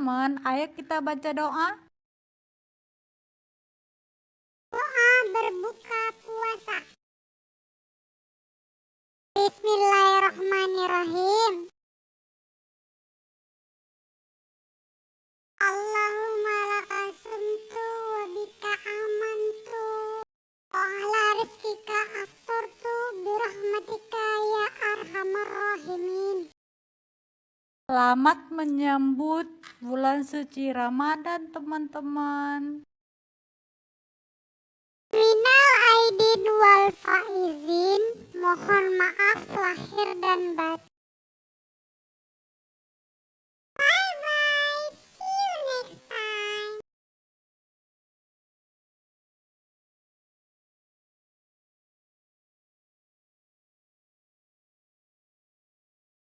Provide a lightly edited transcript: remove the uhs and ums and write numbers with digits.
teman-teman, ayo kita baca doa. Doa berbuka puasa. Bismillahirrahmanirrahim. Allahumma laka sumtu wa bika amantu wa ala rizkika aftartu birahmatika ya arhamar rahimin. Selamat menyambut bulan suci Ramadan, teman-teman. Minal aidin wal faizin, mohon maaf lahir dan batin.